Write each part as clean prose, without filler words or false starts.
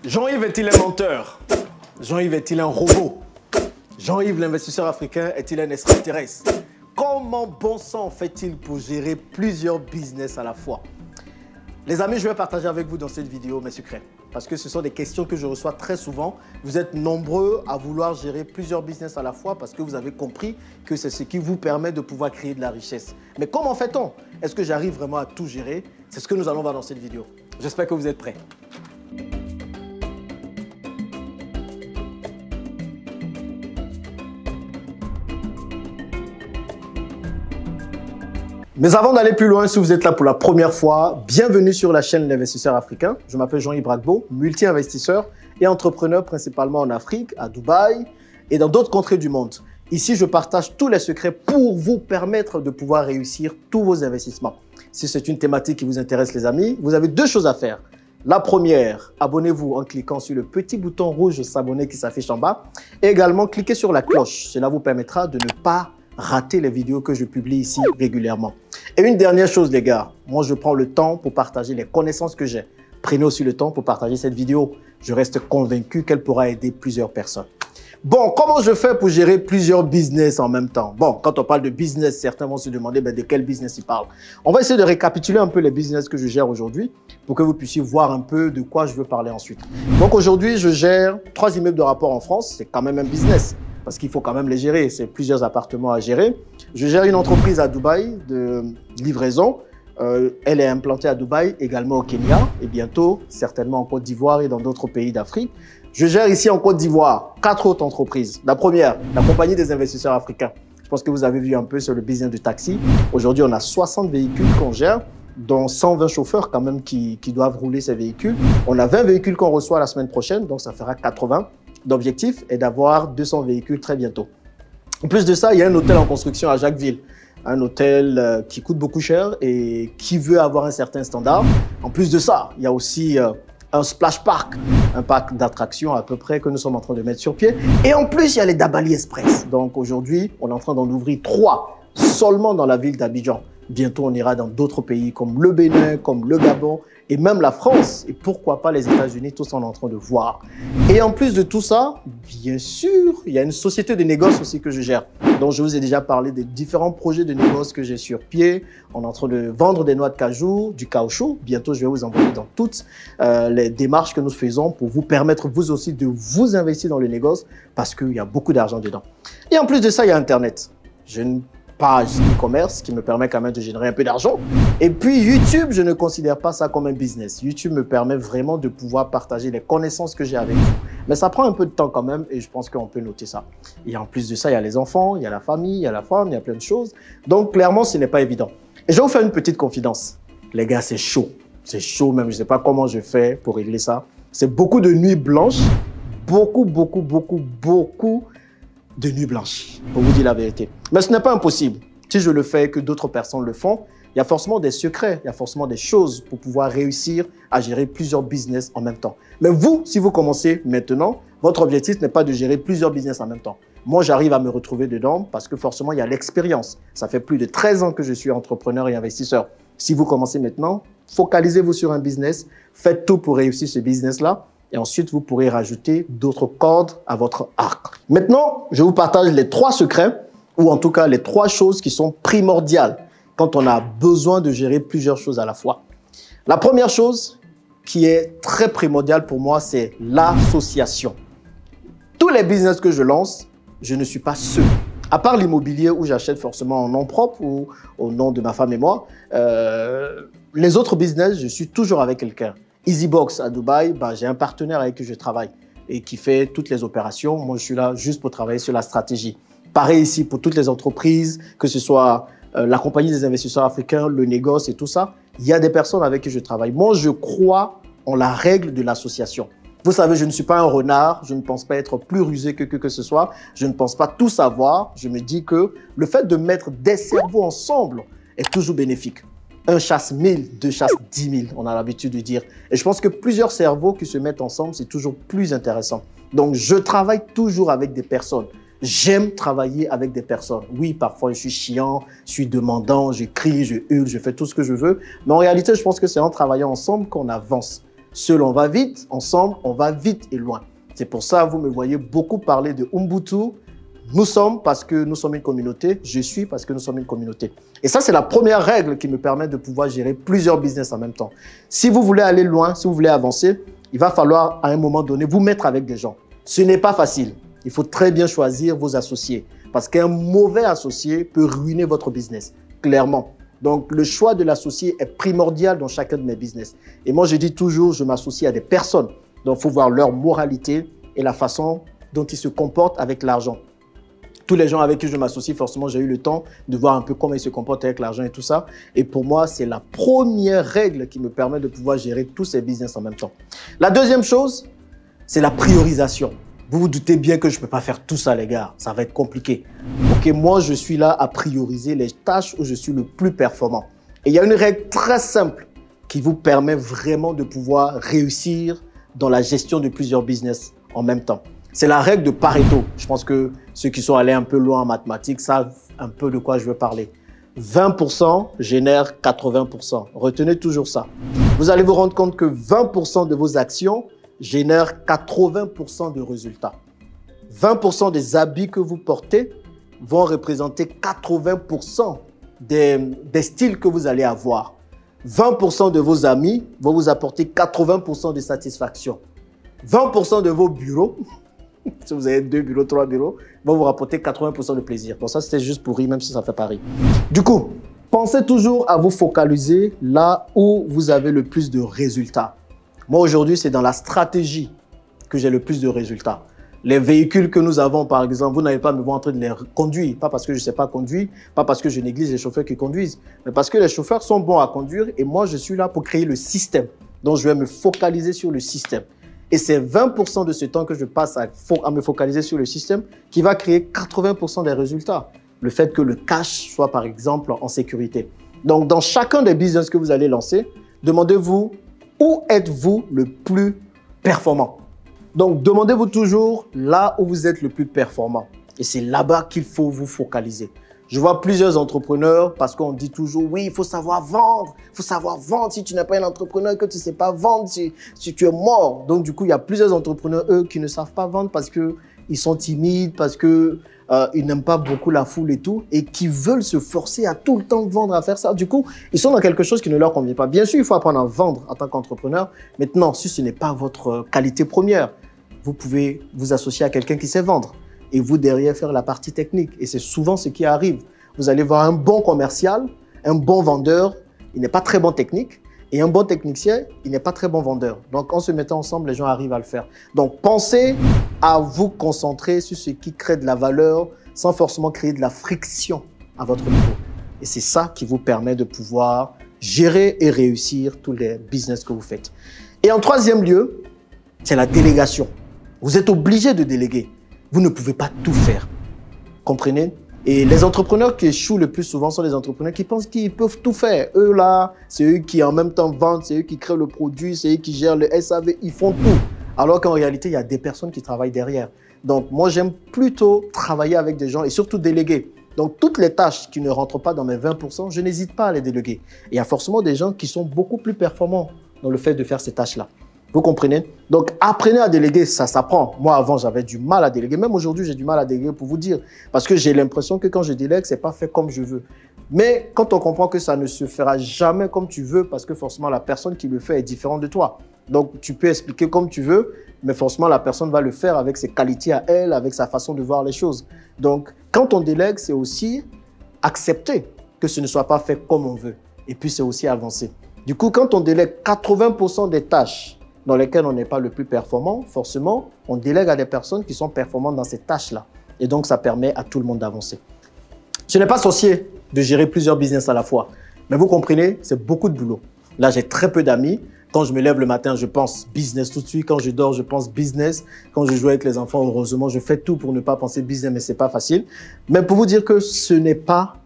Jean-Yves est-il un menteur? Jean-Yves est-il un robot? Jean-Yves, l'investisseur africain, est-il un extraterrestre? Comment bon sang fait-il pour gérer plusieurs business à la fois? Les amis, je vais partager avec vous dans cette vidéo mes secrets. Parce que ce sont des questions que je reçois très souvent. Vous êtes nombreux à vouloir gérer plusieurs business à la fois parce que vous avez compris que c'est ce qui vous permet de pouvoir créer de la richesse. Mais comment fait-on? Est-ce que j'arrive vraiment à tout gérer? C'est ce que nous allons voir dans cette vidéo. J'espère que vous êtes prêts. Mais avant d'aller plus loin, si vous êtes là pour la première fois, bienvenue sur la chaîne L'Investisseur Africain. Je m'appelle Jean-Yves Bragbo, multi-investisseur et entrepreneur principalement en Afrique, à Dubaï et dans d'autres contrées du monde. Ici, je partage tous les secrets pour vous permettre de pouvoir réussir tous vos investissements. Si c'est une thématique qui vous intéresse, les amis, vous avez deux choses à faire. La première, abonnez-vous en cliquant sur le petit bouton rouge « S'abonner » qui s'affiche en bas. Et également, cliquez sur la cloche. Cela vous permettra de ne pas rater les vidéos que je publie ici régulièrement. Et une dernière chose, les gars, moi je prends le temps pour partager les connaissances que j'ai. Prenez aussi le temps pour partager cette vidéo. Je reste convaincu qu'elle pourra aider plusieurs personnes. Bon, comment je fais pour gérer plusieurs business en même temps? Bon, quand on parle de business, certains vont se demander de quel business ils parlent. On va essayer de récapituler un peu les business que je gère aujourd'hui pour que vous puissiez voir un peu de quoi je veux parler ensuite. Donc aujourd'hui, je gère 3 immeubles de rapport en France. C'est quand même un business parce qu'il faut quand même les gérer. C'est plusieurs appartements à gérer. Je gère une entreprise à Dubaï de livraison. Elle est implantée à Dubaï, également au Kenya et bientôt certainement en Côte d'Ivoire et dans d'autres pays d'Afrique. Je gère ici en Côte d'Ivoire 4 autres entreprises. La première, la compagnie des investisseurs africains. Je pense que vous avez vu un peu sur le business de taxi. Aujourd'hui, on a 60 véhicules qu'on gère, dont 120 chauffeurs quand même qui doivent rouler ces véhicules. On a 20 véhicules qu'on reçoit la semaine prochaine, donc ça fera 80. L'objectif est d'avoir 200 véhicules très bientôt. En plus de ça, il y a un hôtel en construction à Jacquesville. Un hôtel qui coûte beaucoup cher et qui veut avoir un certain standard. En plus de ça, il y a aussi un splash park, un parc d'attractions à peu près que nous sommes en train de mettre sur pied. Et en plus, il y a les Dabali Express. Donc aujourd'hui, on est en train d'en ouvrir 3 seulement dans la ville d'Abidjan. Bientôt, on ira dans d'autres pays comme le Bénin, comme le Gabon et même la France. Et pourquoi pas les États-Unis, tous on est en train de voir. Et en plus de tout ça, bien sûr, il y a une société de négoce aussi que je gère. Donc, je vous ai déjà parlé des différents projets de négoce que j'ai sur pied. On est en train de vendre des noix de cajou, du caoutchouc. Bientôt, je vais vous envoyer dans toutes les démarches que nous faisons pour vous permettre, vous aussi, de vous investir dans le négoce parce qu'il y a beaucoup d'argent dedans. Et en plus de ça, il y a Internet. J'ai une page e-commerce qui me permet quand même de générer un peu d'argent. Et puis YouTube, je ne considère pas ça comme un business. YouTube me permet vraiment de pouvoir partager les connaissances que j'ai avec vous. Mais ça prend un peu de temps quand même et je pense qu'on peut noter ça. Et en plus de ça, il y a les enfants, il y a la famille, il y a la femme, il y a plein de choses. Donc clairement, ce n'est pas évident. Et je vais vous faire une petite confidence. Les gars, c'est chaud. C'est chaud même. Je ne sais pas comment je fais pour régler ça. C'est beaucoup de nuits blanches. Beaucoup de nuits blanches, pour vous dire la vérité. Mais ce n'est pas impossible. Si je le fais et que d'autres personnes le font, il y a forcément des secrets, il y a forcément des choses pour pouvoir réussir à gérer plusieurs business en même temps. Mais vous, si vous commencez maintenant, votre objectif n'est pas de gérer plusieurs business en même temps. Moi, j'arrive à me retrouver dedans parce que forcément, il y a l'expérience. Ça fait plus de 13 ans que je suis entrepreneur et investisseur. Si vous commencez maintenant, focalisez-vous sur un business, faites tout pour réussir ce business-là. Et ensuite, vous pourrez rajouter d'autres cordes à votre arc. Maintenant, je vous partage les 3 secrets, ou en tout cas les 3 choses qui sont primordiales quand on a besoin de gérer plusieurs choses à la fois. La première chose qui est très primordiale pour moi, c'est l'association. Tous les business que je lance, je ne suis pas seul. À part l'immobilier où j'achète forcément en nom propre ou au nom de ma femme et moi, les autres business, je suis toujours avec quelqu'un. EasyBox à Dubaï, j'ai un partenaire avec qui je travaille et qui fait toutes les opérations. Moi, je suis là juste pour travailler sur la stratégie. Pareil ici pour toutes les entreprises, que ce soit la compagnie des investisseurs africains, le négoce et tout ça. Il y a des personnes avec qui je travaille. Moi, je crois en la règle de l'association. Vous savez, je ne suis pas un renard. Je ne pense pas être plus rusé que ce soit. Je ne pense pas tout savoir. Je me dis que le fait de mettre des cerveaux ensemble est toujours bénéfique. Un chasse 1000, 2 chasse 10 000, on a l'habitude de dire. Et je pense que plusieurs cerveaux qui se mettent ensemble, c'est toujours plus intéressant. Donc, je travaille toujours avec des personnes. J'aime travailler avec des personnes. Oui, parfois, je suis chiant, je suis demandant, je crie, je hurle, je fais tout ce que je veux. Mais en réalité, je pense que c'est en travaillant ensemble qu'on avance. Seul, on va vite. Ensemble, on va vite et loin. C'est pour ça que vous me voyez beaucoup parler de Ubuntu. Nous sommes parce que nous sommes une communauté. Je suis parce que nous sommes une communauté. Et ça, c'est la première règle qui me permet de pouvoir gérer plusieurs business en même temps. Si vous voulez aller loin, si vous voulez avancer, il va falloir à un moment donné vous mettre avec des gens. Ce n'est pas facile. Il faut très bien choisir vos associés parce qu'un mauvais associé peut ruiner votre business, clairement. Donc, le choix de l'associé est primordial dans chacun de mes business. Et moi, je dis toujours, je m'associe à des personnes. Donc, il faut voir leur moralité et la façon dont ils se comportent avec l'argent. Tous les gens avec qui je m'associe, forcément, j'ai eu le temps de voir un peu comment ils se comportent avec l'argent et tout ça. Et pour moi, c'est la première règle qui me permet de pouvoir gérer tous ces business en même temps. La deuxième chose, c'est la priorisation. Vous vous doutez bien que je ne peux pas faire tout ça, les gars. Ça va être compliqué. Ok, moi, je suis là à prioriser les tâches où je suis le plus performant. Et il y a une règle très simple qui vous permet vraiment de pouvoir réussir dans la gestion de plusieurs business en même temps. C'est la règle de Pareto. Je pense que ceux qui sont allés un peu loin en mathématiques savent un peu de quoi je veux parler. 20% génère 80%. Retenez toujours ça. Vous allez vous rendre compte que 20% de vos actions génèrent 80% de résultats. 20% des habits que vous portez vont représenter 80% des styles que vous allez avoir. 20% de vos amis vont vous apporter 80% de satisfaction. 20% de vos bureaux, si vous avez 2 bureaux, 3 bureaux, vont vous rapporter 80% de plaisir. Bon, ça, c'était juste pour rire, même si ça fait pas rire. Du coup, pensez toujours à vous focaliser là où vous avez le plus de résultats. Moi, aujourd'hui, c'est dans la stratégie que j'ai le plus de résultats. Les véhicules que nous avons, par exemple, vous n'allez pas me voir en train de les conduire. Pas parce que je ne sais pas conduire, pas parce que je néglige les chauffeurs qui conduisent, mais parce que les chauffeurs sont bons à conduire et moi, je suis là pour créer le système. Donc, je vais me focaliser sur le système. Et c'est 20% de ce temps que je passe à me focaliser sur le système qui va créer 80% des résultats. Le fait que le cash soit, par exemple, en sécurité. Donc, dans chacun des business que vous allez lancer, demandez-vous où êtes-vous le plus performant. Donc, demandez-vous toujours là où vous êtes le plus performant. Et c'est là-bas qu'il faut vous focaliser. Je vois plusieurs entrepreneurs parce qu'on dit toujours, oui, il faut savoir vendre. Il faut savoir vendre. Si tu n'es pas un entrepreneur, que tu ne sais pas vendre, si tu es mort. Donc, du coup, il y a plusieurs entrepreneurs, eux, qui ne savent pas vendre parce qu'ils sont timides, parce qu'ils n'aiment pas beaucoup la foule et tout, et qui veulent se forcer à tout le temps vendre, à faire ça. Du coup, ils sont dans quelque chose qui ne leur convient pas. Bien sûr, il faut apprendre à vendre en tant qu'entrepreneur. Maintenant, si ce n'est pas votre qualité première, vous pouvez vous associer à quelqu'un qui sait vendre. Et vous, derrière, faire la partie technique. Et c'est souvent ce qui arrive. Vous allez voir un bon commercial, un bon vendeur, il n'est pas très bon technique. Et un bon technicien, il n'est pas très bon vendeur. Donc, en se mettant ensemble, les gens arrivent à le faire. Donc, pensez à vous concentrer sur ce qui crée de la valeur sans forcément créer de la friction à votre niveau. Et c'est ça qui vous permet de pouvoir gérer et réussir tous les business que vous faites. Et en troisième lieu, c'est la délégation. Vous êtes obligé de déléguer. Vous ne pouvez pas tout faire. Comprenez? Et les entrepreneurs qui échouent le plus souvent sont les entrepreneurs qui pensent qu'ils peuvent tout faire. Eux là, c'est eux qui en même temps vendent, c'est eux qui créent le produit, c'est eux qui gèrent le SAV, ils font tout. Alors qu'en réalité, il y a des personnes qui travaillent derrière. Donc moi, j'aime plutôt travailler avec des gens et surtout déléguer. Donc toutes les tâches qui ne rentrent pas dans mes 20%, je n'hésite pas à les déléguer. Et il y a forcément des gens qui sont beaucoup plus performants dans le fait de faire ces tâches-là. Vous comprenez? Donc, apprenez à déléguer, ça s'apprend. Moi, avant, j'avais du mal à déléguer. Même aujourd'hui, j'ai du mal à déléguer pour vous dire. Parce que j'ai l'impression que quand je délègue, ce n'est pas fait comme je veux. Mais quand on comprend que ça ne se fera jamais comme tu veux, parce que forcément, la personne qui le fait est différente de toi. Donc, tu peux expliquer comme tu veux, mais forcément, la personne va le faire avec ses qualités à elle, avec sa façon de voir les choses. Donc, quand on délègue, c'est aussi accepter que ce ne soit pas fait comme on veut. Et puis, c'est aussi avancer. Du coup, quand on délègue 80% des tâches dans lesquelles on n'est pas le plus performant, forcément, on délègue à des personnes qui sont performantes dans ces tâches-là. Et donc, ça permet à tout le monde d'avancer. Ce n'est pas sorcier de gérer plusieurs business à la fois. Mais vous comprenez, c'est beaucoup de boulot. Là, j'ai très peu d'amis. Quand je me lève le matin, je pense business tout de suite. Quand je dors, je pense business. Quand je joue avec les enfants, heureusement, je fais tout pour ne pas penser business, mais ce n'est pas facile. Mais pour vous dire que ce n'est pas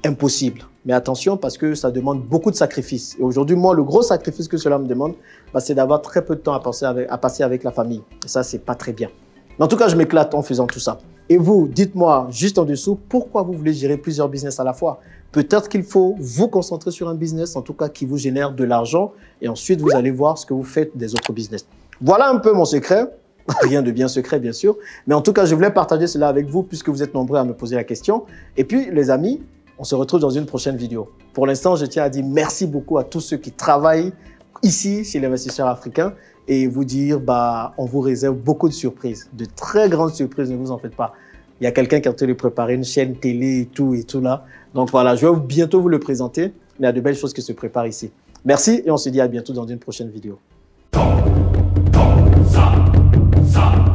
impossible. Mais attention, parce que ça demande beaucoup de sacrifices. Et aujourd'hui, moi, le gros sacrifice que cela me demande, c'est d'avoir très peu de temps à passer avec la famille. Et ça, c'est pas très bien. Mais en tout cas, je m'éclate en faisant tout ça. Et vous, dites-moi juste en dessous pourquoi vous voulez gérer plusieurs business à la fois. Peut-être qu'il faut vous concentrer sur un business, en tout cas qui vous génère de l'argent, et ensuite vous allez voir ce que vous faites des autres business. Voilà un peu mon secret. Rien de bien secret, bien sûr. Mais en tout cas, je voulais partager cela avec vous puisque vous êtes nombreux à me poser la question. Et puis, les amis, on se retrouve dans une prochaine vidéo. Pour l'instant, je tiens à dire merci beaucoup à tous ceux qui travaillent ici chez l'Investisseur Africain et vous dire, on vous réserve beaucoup de surprises, de très grandes surprises, ne vous en faites pas. Il y a quelqu'un qui est en train de préparer une chaîne télé et tout là. Donc voilà, je vais bientôt vous le présenter. Il y a de belles choses qui se préparent ici. Merci et on se dit à bientôt dans une prochaine vidéo. さ